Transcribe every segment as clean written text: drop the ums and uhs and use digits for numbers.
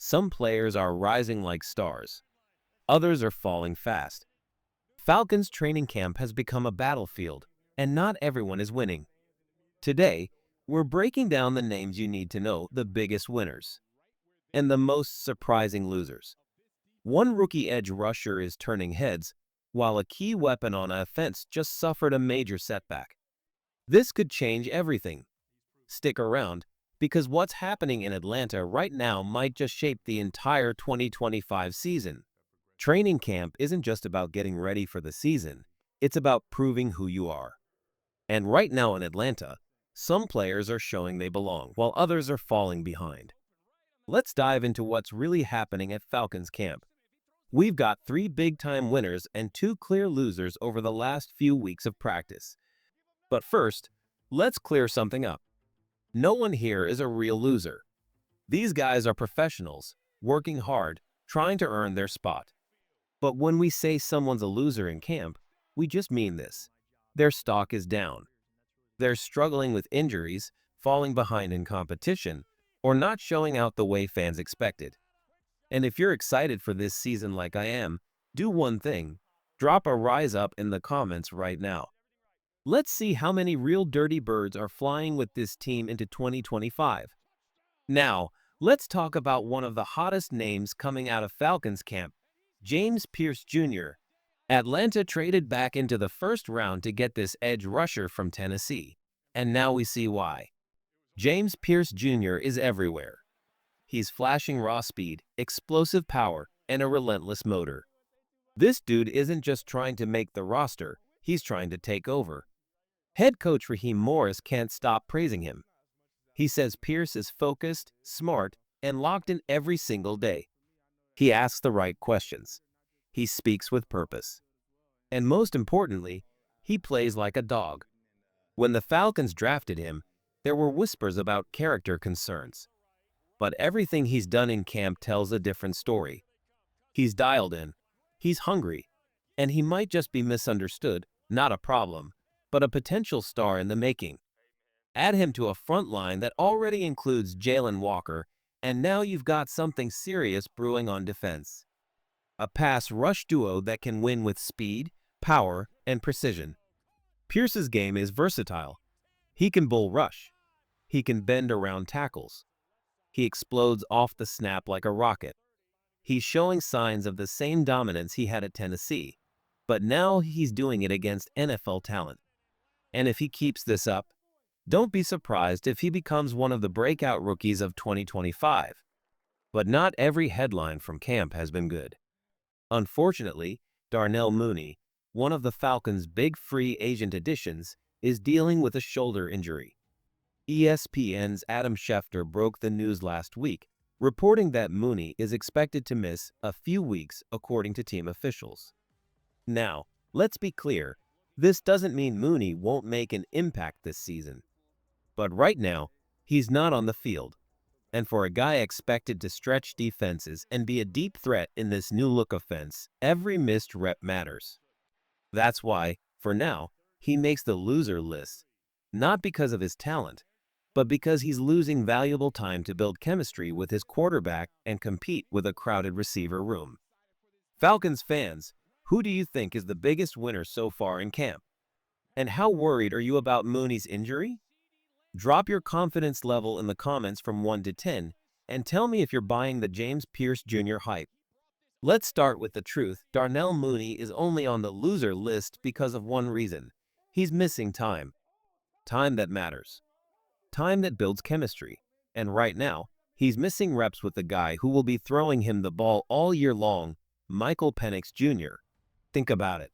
Some players are rising like stars. Others are falling fast. Falcons training camp has become a battlefield, and not everyone is winning. Today, we're breaking down the names you need to know, the biggest winners and the most surprising losers. One rookie edge rusher is turning heads, while a key weapon on offense just suffered a major setback. This could change everything. Stick around, because what's happening in Atlanta right now might just shape the entire 2025 season. Training camp isn't just about getting ready for the season, it's about proving who you are. And right now in Atlanta, some players are showing they belong, while others are falling behind. Let's dive into what's really happening at Falcons camp. We've got 3 big-time winners and 2 clear losers over the last few weeks of practice. But first, let's clear something up. No one here is a real loser. These guys are professionals, working hard, trying to earn their spot. But when we say someone's a loser in camp, we just mean this. Their stock is down. They're struggling with injuries, falling behind in competition, or not showing out the way fans expected. And if you're excited for this season like I am, do one thing. Drop a rise up in the comments right now. Let's see how many real dirty birds are flying with this team into 2025. Now, let's talk about one of the hottest names coming out of Falcons camp, James Pierce Jr. Atlanta traded back into the first round to get this edge rusher from Tennessee, and now we see why. James Pierce Jr. is everywhere. He's flashing raw speed, explosive power, and a relentless motor. This dude isn't just trying to make the roster, he's trying to take over. Head coach Raheem Morris can't stop praising him. He says Pierce is focused, smart, and locked in every single day. He asks the right questions. He speaks with purpose. And most importantly, he plays like a dog. When the Falcons drafted him, there were whispers about character concerns. But everything he's done in camp tells a different story. He's dialed in, he's hungry, and he might just be misunderstood, not a problem, but a potential star in the making. Add him to a front line that already includes Jaylen Walker, and now you've got something serious brewing on defense. A pass-rush duo that can win with speed, power, and precision. Pierce's game is versatile. He can bull rush. He can bend around tackles. He explodes off the snap like a rocket. He's showing signs of the same dominance he had at Tennessee, but now he's doing it against NFL talent. And if he keeps this up, don't be surprised if he becomes one of the breakout rookies of 2025. But not every headline from camp has been good. Unfortunately, Darnell Mooney, one of the Falcons' big free agent additions, is dealing with a shoulder injury. ESPN's Adam Schefter broke the news last week, reporting that Mooney is expected to miss a few weeks according to team officials. Now, let's be clear, this doesn't mean Mooney won't make an impact this season. But right now, he's not on the field. And for a guy expected to stretch defenses and be a deep threat in this new-look offense, every missed rep matters. That's why, for now, he makes the loser list, not because of his talent, but because he's losing valuable time to build chemistry with his quarterback and compete with a crowded receiver room. Falcons fans, who do you think is the biggest winner so far in camp? And how worried are you about Mooney's injury? Drop your confidence level in the comments from 1 to 10 and tell me if you're buying the James Pierce Jr. hype. Let's start with the truth. Darnell Mooney is only on the loser list because of one reason. He's missing time. Time that matters. Time that builds chemistry. And right now, he's missing reps with the guy who will be throwing him the ball all year long, Michael Penix Jr. Think about it.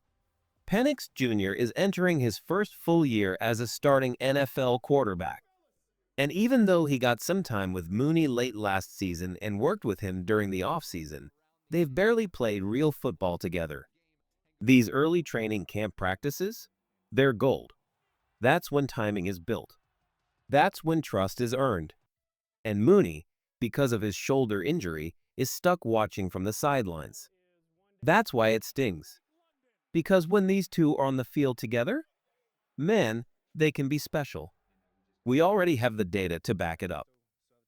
Penix Jr. is entering his first full year as a starting NFL quarterback. And even though he got some time with Mooney late last season and worked with him during the offseason, they've barely played real football together. These early training camp practices? They're gold. That's when timing is built. That's when trust is earned. And Mooney, because of his shoulder injury, is stuck watching from the sidelines. That's why it stings. Because when these two are on the field together, man, they can be special. We already have the data to back it up.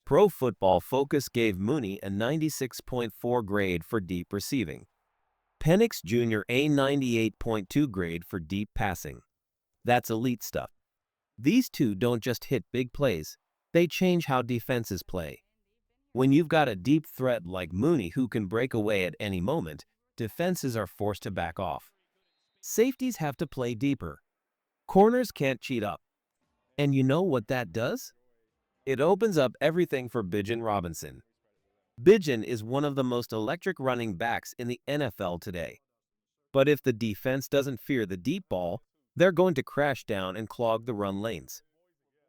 Pro Football Focus gave Mooney a 96.4 grade for deep receiving. Penix Jr. a 98.2 grade for deep passing. That's elite stuff. These two don't just hit big plays, they change how defenses play. When you've got a deep threat like Mooney who can break away at any moment, defenses are forced to back off. Safeties have to play deeper. Corners can't cheat up. And you know what that does? It opens up everything for Bijan Robinson. Bijan is one of the most electric running backs in the NFL today. But if the defense doesn't fear the deep ball, they're going to crash down and clog the run lanes.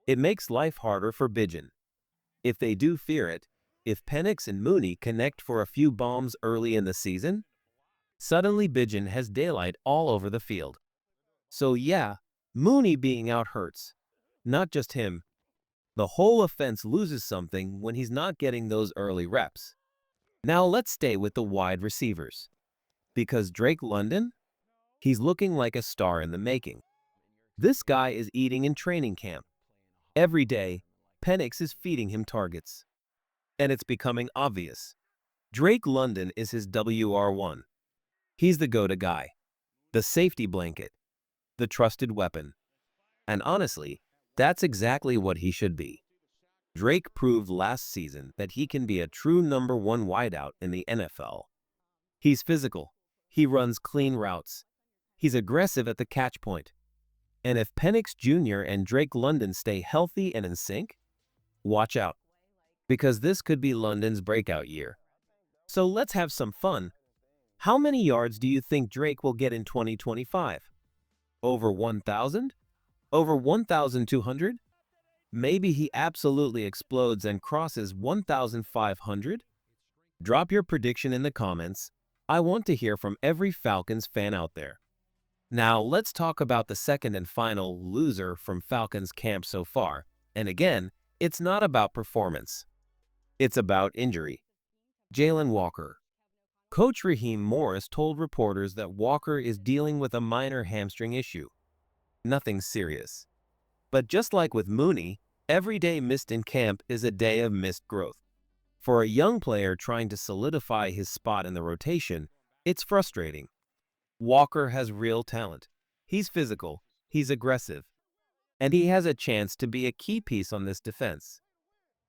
It makes life harder for Bijan. If they do fear it, if Penix and Mooney connect for a few bombs early in the season, suddenly Bijan has daylight all over the field. So yeah, Mooney being out hurts. Not just him. The whole offense loses something when he's not getting those early reps. Now let's stay with the wide receivers. Because Drake London? He's looking like a star in the making. This guy is eating in training camp. Every day, Penix is feeding him targets. And it's becoming obvious. Drake London is his WR1. He's the go-to guy, the safety blanket, the trusted weapon. And honestly, that's exactly what he should be. Drake proved last season that he can be a true number one wideout in the NFL. He's physical. He runs clean routes. He's aggressive at the catch point. And if Penix Jr. and Drake London stay healthy and in sync, watch out, because this could be London's breakout year. So let's have some fun. How many yards do you think Drake will get in 2025? Over 1,000? Over 1,200? Maybe he absolutely explodes and crosses 1,500? Drop your prediction in the comments. I want to hear from every Falcons fan out there. Now let's talk about the second and final loser from Falcons camp so far. And again, it's not about performance. It's about injury. Jaylen Walker. Coach Raheem Morris told reporters that Walker is dealing with a minor hamstring issue. Nothing serious. But just like with Mooney, every day missed in camp is a day of missed growth. For a young player trying to solidify his spot in the rotation, it's frustrating. Walker has real talent. He's physical, he's aggressive, and he has a chance to be a key piece on this defense.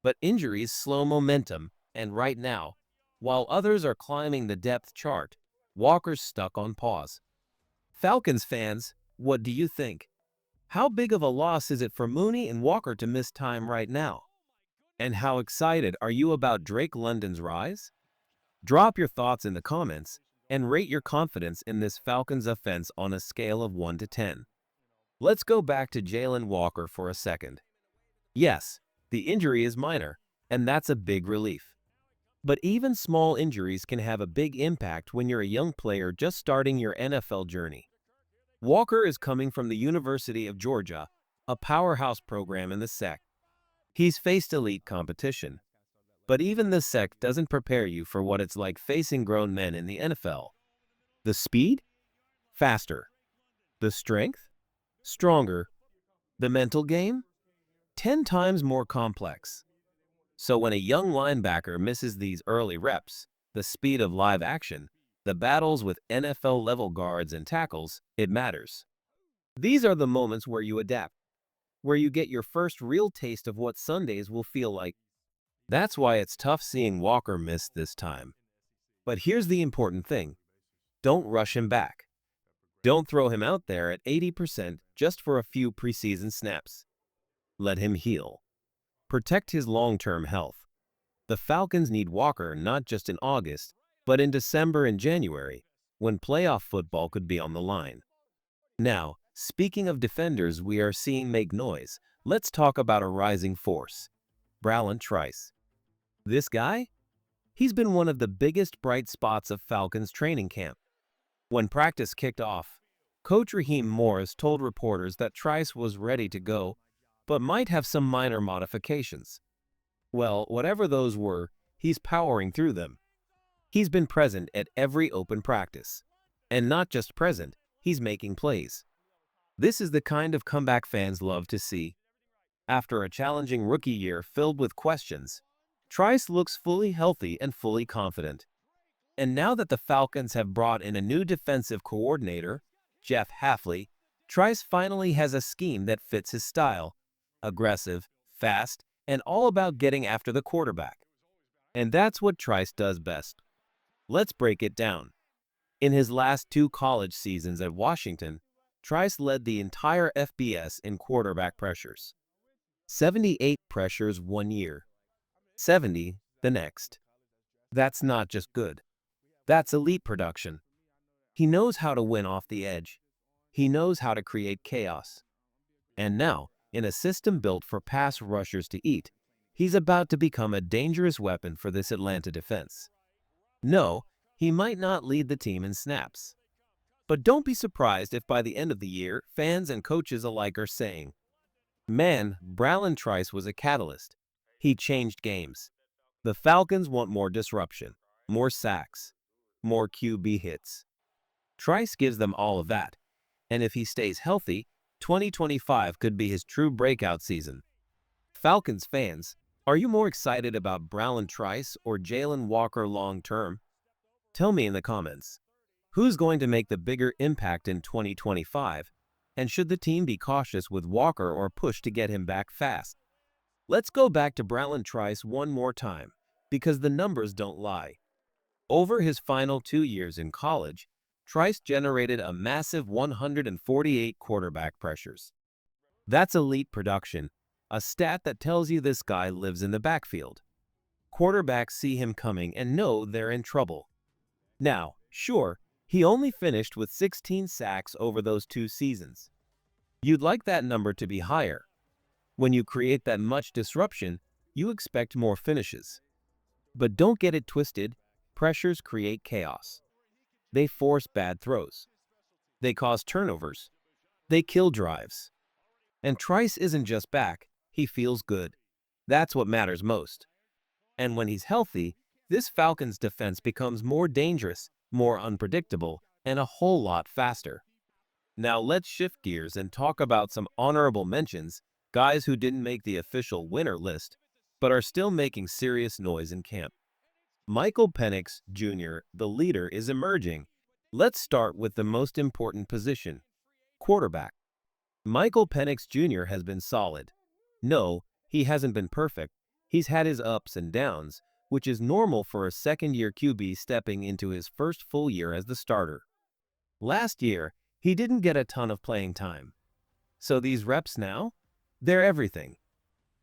But injuries slow momentum, and right now, while others are climbing the depth chart, Walker's stuck on pause. Falcons fans, what do you think? How big of a loss is it for Mooney and Walker to miss time right now? And how excited are you about Drake London's rise? Drop your thoughts in the comments and rate your confidence in this Falcons offense on a scale of 1 to 10. Let's go back to Jaylen Walker for a second. Yes, the injury is minor, and that's a big relief. But even small injuries can have a big impact when you're a young player just starting your NFL journey. Walker is coming from the University of Georgia, a powerhouse program in the SEC. He's faced elite competition. But even the SEC doesn't prepare you for what it's like facing grown men in the NFL. The speed? Faster. The strength? Stronger. The mental game? 10 times more complex. So when a young linebacker misses these early reps, the speed of live action, the battles with NFL-level guards and tackles, it matters. These are the moments where you adapt, where you get your first real taste of what Sundays will feel like. That's why it's tough seeing Walker miss this time. But here's the important thing. Don't rush him back. Don't throw him out there at 80% just for a few preseason snaps. Let him heal. Protect his long-term health. The Falcons need Walker not just in August, but in December and January, when playoff football could be on the line. Now, speaking of defenders we are seeing make noise, let's talk about a rising force. Trice. This guy? He's been one of the biggest bright spots of Falcons training camp. When practice kicked off, Coach Raheem Morris told reporters that Trice was ready to go, but might have some minor modifications. Well, whatever those were, he's powering through them. He's been present at every open practice. And not just present, he's making plays. This is the kind of comeback fans love to see. After a challenging rookie year filled with questions, Trice looks fully healthy and fully confident. And now that the Falcons have brought in a new defensive coordinator, Jeff Hafley, Trice finally has a scheme that fits his style: aggressive, fast, and all about getting after the quarterback. And that's what Trice does best. Let's break it down. In his last two college seasons at Washington, Trice led the entire FBS in quarterback pressures. 78 pressures one year, 70 the next. That's not just good. That's elite production. He knows how to win off the edge. He knows how to create chaos. And now, in a system built for pass rushers to eat, he's about to become a dangerous weapon for this Atlanta defense. No, he might not lead the team in snaps. But don't be surprised if by the end of the year, fans and coaches alike are saying, "Man, Bralon Trice was a catalyst. He changed games." The Falcons want more disruption, more sacks, more QB hits. Trice gives them all of that. And if he stays healthy, 2025 could be his true breakout season. Falcons fans, are you more excited about Bralon Trice or Jaylen Walker long term? Tell me in the comments. Who's going to make the bigger impact in 2025? And should the team be cautious with Walker or push to get him back fast? Let's go back to Bralon Trice one more time, because the numbers don't lie. Over his final 2 years in college, Trice generated a massive 148 quarterback pressures. That's elite production, a stat that tells you this guy lives in the backfield. Quarterbacks see him coming and know they're in trouble. Now, sure, he only finished with 16 sacks over those 2 seasons. You'd like that number to be higher. When you create that much disruption, you expect more finishes. But don't get it twisted, pressures create chaos. They force bad throws. They cause turnovers. They kill drives. And Trice isn't just back, he feels good. That's what matters most. And when he's healthy, this Falcons defense becomes more dangerous, more unpredictable, and a whole lot faster. Now let's shift gears and talk about some honorable mentions, guys who didn't make the official winner list, but are still making serious noise in camp. Michael Penix Jr., the leader, is emerging. Let's start with the most important position, quarterback. Michael Penix Jr. has been solid. No, he hasn't been perfect. He's had his ups and downs, which is normal for a second-year QB stepping into his first full year as the starter. Last year, he didn't get a ton of playing time. So these reps now, they're everything.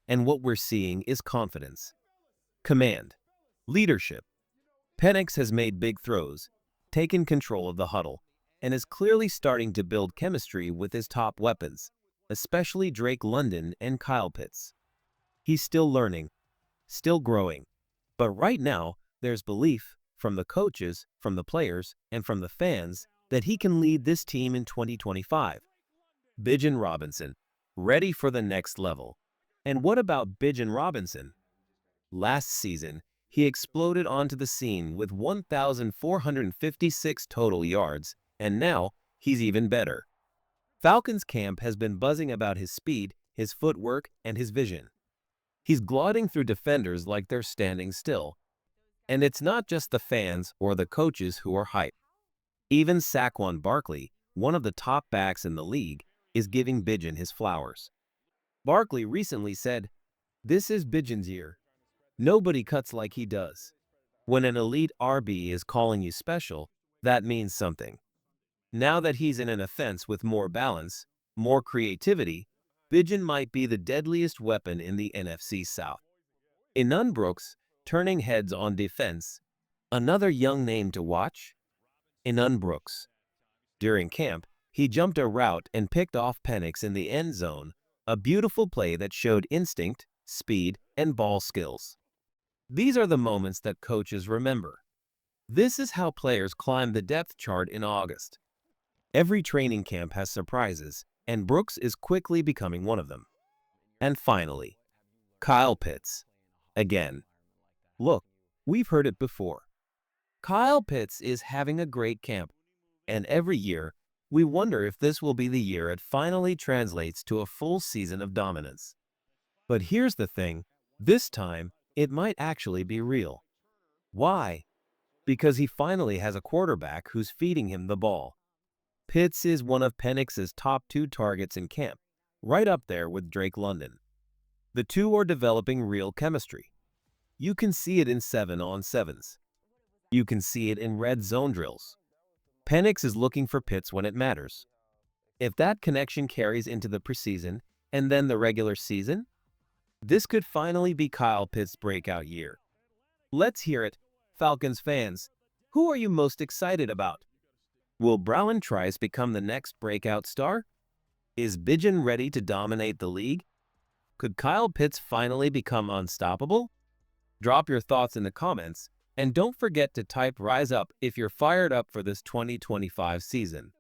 And what we're seeing is confidence, command, leadership. Penix has made big throws, taken control of the huddle, and is clearly starting to build chemistry with his top weapons, especially Drake London and Kyle Pitts. He's still learning, still growing, but right now there's belief from the coaches, from the players, and from the fans that he can lead this team in 2025. Bijan Robinson, ready for the next level. And what about Bijan Robinson? Last season, he exploded onto the scene with 1,456 total yards, and now he's even better. Falcons camp has been buzzing about his speed, his footwork, and his vision. He's gliding through defenders like they're standing still. And it's not just the fans or the coaches who are hyped. Even Saquon Barkley, one of the top backs in the league, is giving Bijan his flowers. Barkley recently said, "This is Bijan's year. Nobody cuts like he does." When an elite RB is calling you special, that means something. Now that he's in an offense with more balance, more creativity, Bijan might be the deadliest weapon in the NFC South. Inan Brooks, turning heads on defense. Another young name to watch? Inan Brooks. During camp, he jumped a route and picked off Penix in the end zone, a beautiful play that showed instinct, speed, and ball skills. These are the moments that coaches remember. This is how players climb the depth chart in August. Every training camp has surprises, and Brooks is quickly becoming one of them. And finally, Kyle Pitts. Again. Look, we've heard it before. Kyle Pitts is having a great camp, and every year, we wonder if this will be the year it finally translates to a full season of dominance. But here's the thing, this time, it might actually be real. Why? Because he finally has a quarterback who's feeding him the ball. Pitts is one of Penix's top 2 targets in camp, right up there with Drake London. The two are developing real chemistry. You can see it in 7-on-7s. You can see it in red zone drills. Penix is looking for Pitts when it matters. If that connection carries into the preseason and then the regular season, this could finally be Kyle Pitts' breakout year. Let's hear it, Falcons fans. Who are you most excited about? Will Trice become the next breakout star? Is Bijan ready to dominate the league? Could Kyle Pitts finally become unstoppable? Drop your thoughts in the comments, and don't forget to type Rise Up if you're fired up for this 2025 season.